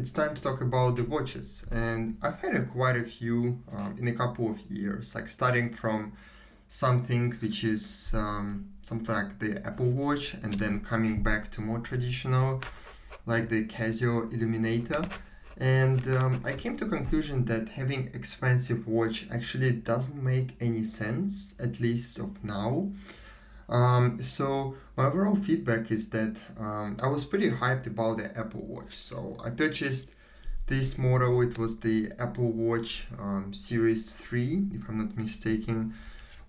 it's time to talk about the watches, and I've had quite a few in a couple of years, like starting from something which is something like the Apple Watch, and then coming back to more traditional, like the Casio Illuminator. And I came to a conclusion that having expensive watch actually doesn't make any sense, at least of now. So my overall feedback is that I was pretty hyped about the Apple Watch. So I purchased this model. It was the Apple Watch Series 3, if I'm not mistaken,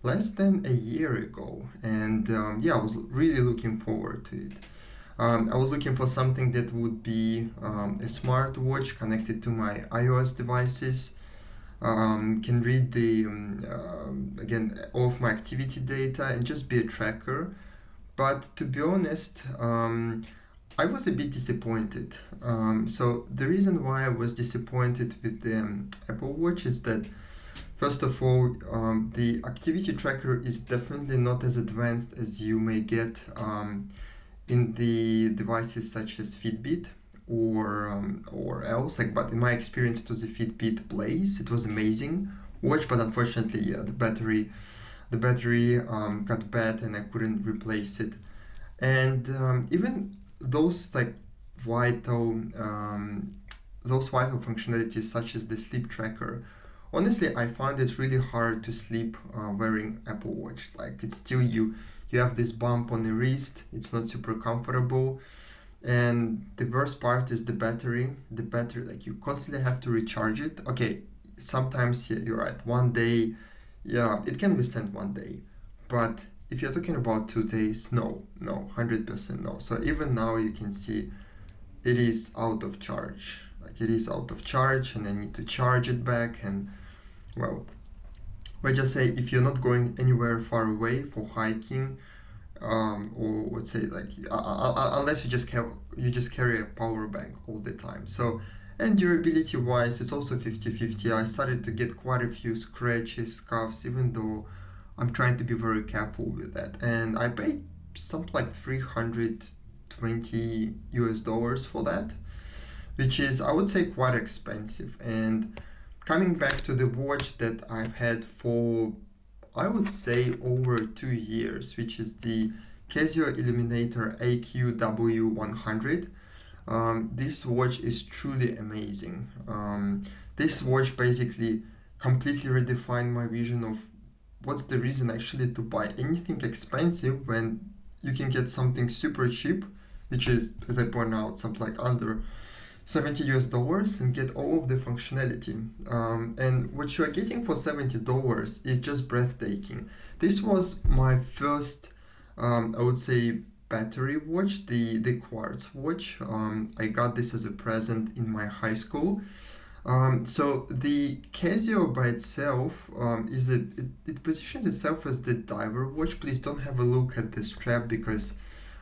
less than a year ago. And yeah, I was really looking forward to it. I was looking for something that would be a smart watch connected to my iOS devices, can read the again all of my activity data and just be a tracker. But to be honest, I was a bit disappointed. So the reason why I was disappointed with the Apple Watch is that first of all, the activity tracker is definitely not as advanced as you may get in the devices such as Fitbit or else. Like, but in my experience, it was a Fitbit Blaze. It was amazing watch, but unfortunately, yeah, the battery got bad, and I couldn't replace it. And even those like vital those vital functionalities such as the sleep tracker. Honestly, I find it really hard to sleep wearing Apple Watch. Like it's still you have this bump on the wrist. It's not super comfortable. And the worst part is the battery. The battery, like you constantly have to recharge it. Okay, sometimes yeah, you're right. One day, yeah, it can withstand one day. But if you're talking about 2 days, no, no, 100% no. So even now you can see it is out of charge. Like it is out of charge, and I need to charge it back. And well, I just say if you're not going anywhere far away for hiking, or let's say like unless you just carry a power bank all the time. So and durability wise, it's also 50-50. I started to get quite a few scratches, scuffs, even though I'm trying to be very careful with that. And I paid something like 320 US dollars for that, which is, I would say, quite expensive. And coming back to the watch that I've had for, I would say, over 2 years, which is the Casio Illuminator AQW-100. This watch is truly amazing. This watch basically completely redefined my vision of what's the reason actually to buy anything expensive when you can get something super cheap, which is, as I point out, something like under 70 US dollars and get all of the functionality. And what you are getting for $70 is just breathtaking. This was my first, I would say, battery watch, the quartz watch. I got this as a present in my high school. So the Casio by itself it positions itself as the diver watch. Please don't have a look at the strap, because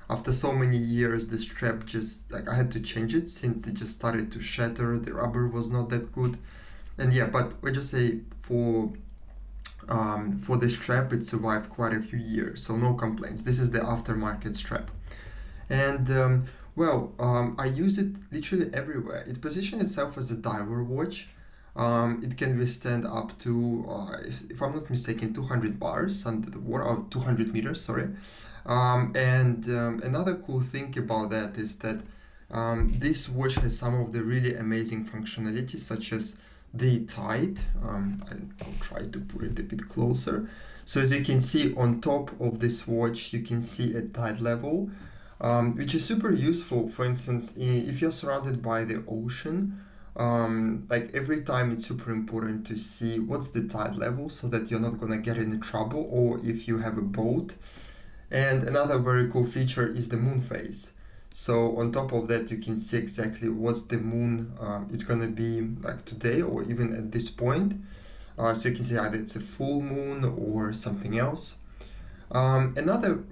after so many years the strap just, like, I had to change it since it just started to shatter. The rubber was not that good. And yeah, but I just say for the strap it survived quite a few years, so no complaints. This is the aftermarket strap. And I use it literally everywhere. It positions itself as a diver watch. It can withstand up to, if I'm not mistaken, 200 bars under the water, or 200 meters, sorry. And another cool thing about that is that this watch has some of the really amazing functionalities, such as the tide. I'll try to put it a bit closer. So as you can see on top of this watch, you can see a tide level, which is super useful. For instance, if you're surrounded by the ocean, like every time it's super important to see what's the tide level so that you're not gonna get into trouble, or if you have a boat. And another very cool feature is the moon phase. So on top of that, you can see exactly what's the moon it's gonna be like today, or even at this point. So you can see either it's a full moon or something else. Another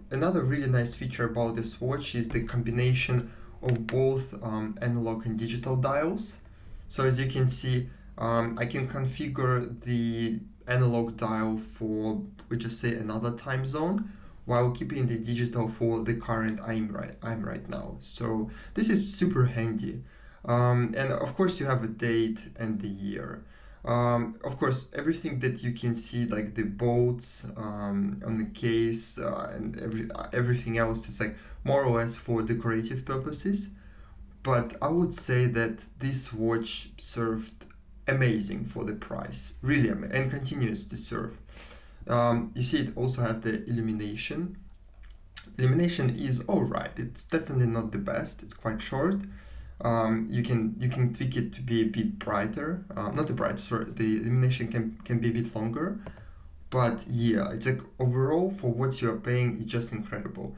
really nice feature about this watch is the combination of both analog and digital dials. So as you can see, I can configure the analog dial for, we just say, another time zone, while keeping the digital for the current I'm right now. So this is super handy. And of course, you have a date and the year. Of course, everything that you can see, like the bolts on the case and everything else, is like more or less for decorative purposes. But I would say that this watch served amazing for the price, really, and continues to serve. You see, it also have the illumination. Illumination is alright. It's definitely not the best. It's quite short. You can tweak it to be a bit brighter. Not the brighter, sorry. The illumination can be a bit longer. But yeah, it's like overall for what you are paying, it's just incredible.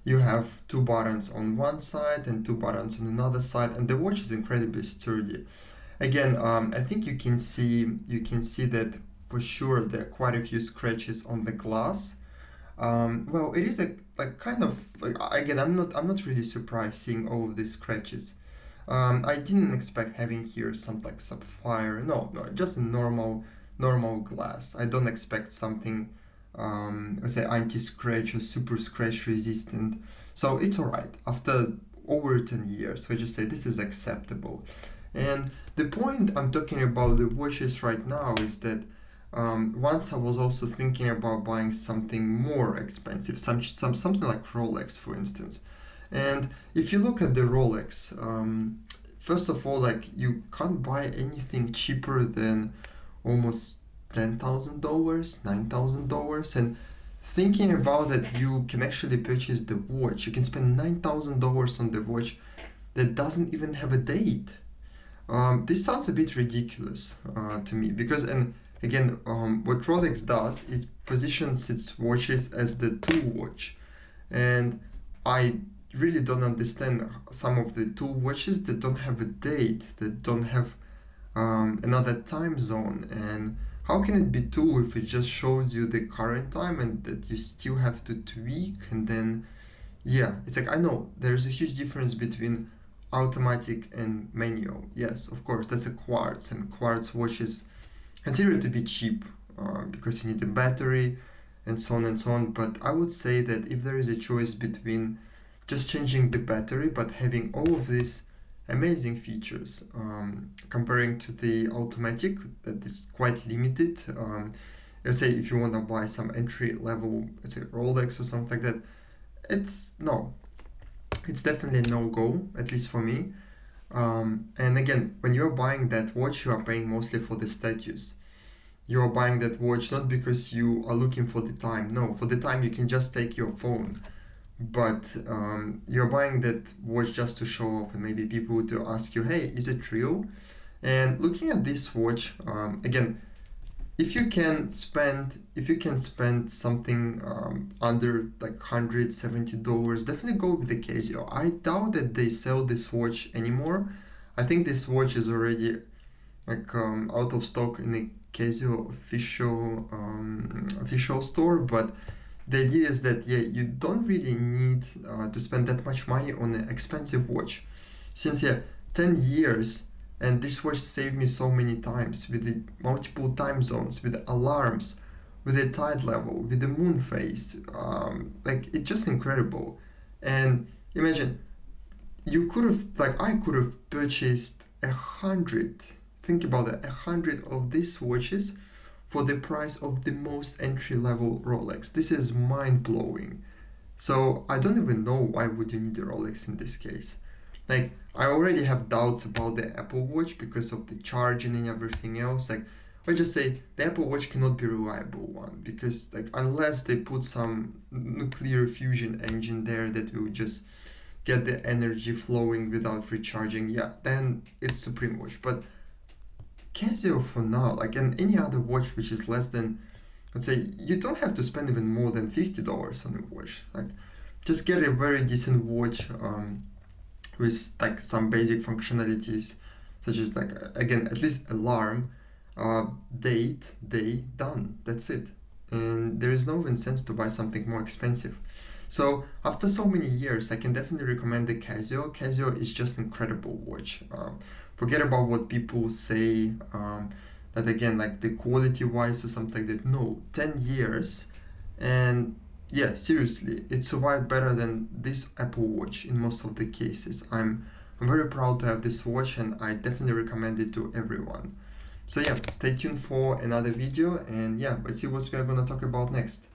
You have two buttons on one side and two buttons on another side, and the watch is incredibly sturdy. Again, I think you can see that for sure there are quite a few scratches on the glass. Well, it is like kind of like, again, I'm not really surprised seeing all of these scratches. I didn't expect having here some like sapphire. No, no, just a normal glass. I don't expect something, let's say anti-scratch or super scratch resistant. So it's alright. After over 10 years, so I just say this is acceptable. And the point I'm talking about the watches right now is that once I was also thinking about buying something more expensive, something like Rolex, for instance. And if you look at the Rolex, first of all, like you can't buy anything cheaper than almost $10,000, $9,000, and thinking about that, you can actually purchase the watch. You can spend $9,000 on the watch that doesn't even have a date. This sounds a bit ridiculous to me because, and again, what Rolex does is positions its watches as the tool watch, and I really don't understand some of the tool watches that don't have a date, that don't have another time zone, and how can it be tool if it just shows you the current time and that you still have to tweak and then yeah, it's like I know there's a huge difference between automatic and manual. Yes, of course, that's a quartz, and quartz watches considered to be cheap because you need a battery and so on and so on. But I would say that if there is a choice between just changing the battery but having all of these amazing features, comparing to the automatic that is quite limited. Let's say if you want to buy some entry level, let's say Rolex or something like that, it's no, it's definitely no go, at least for me. And again, when you're buying that watch, you are paying mostly for the status. You are buying that watch not because you are looking for the time. No, for the time you can just take your phone. But you're buying that watch just to show off, and maybe people to ask you, hey, is it real? And looking at this watch, again, if you can spend something under like $170, definitely go with the Casio. I doubt that they sell this watch anymore. I think this watch is already like out of stock in the Casio official store. But the idea is that yeah, you don't really need to spend that much money on an expensive watch, since yeah, 10 years. And this watch saved me so many times with the multiple time zones, with the alarms, with the tide level, with the moon phase. Like it's just incredible. And imagine I could have purchased 100. Think about that, 100 of these watches for the price of the most entry level Rolex. This is mind blowing. So I don't even know why would you need a Rolex in this case. Like I already have doubts about the Apple Watch because of the charging and everything else. Like I just say the Apple Watch cannot be a reliable one because like unless they put some nuclear fusion engine there that will just get the energy flowing without recharging, yeah, then it's Supreme Watch. But Casio for now, like and any other watch which is less than, let's say, you don't have to spend even more than $50 on a watch. Like just get a very decent watch. With like some basic functionalities such as like again at least alarm, date, day, done, that's it. And there is no even sense to buy something more expensive. So after so many years, I can definitely recommend the Casio is just incredible watch. Forget about what people say, that again like the quality wise or something like that. No, 10 years, and yeah, seriously, it survived better than this Apple Watch in most of the cases. I'm I'm very proud to have this watch, and I definitely recommend it to everyone. So yeah, stay tuned for another video, and yeah, let's see what we are gonna talk about next.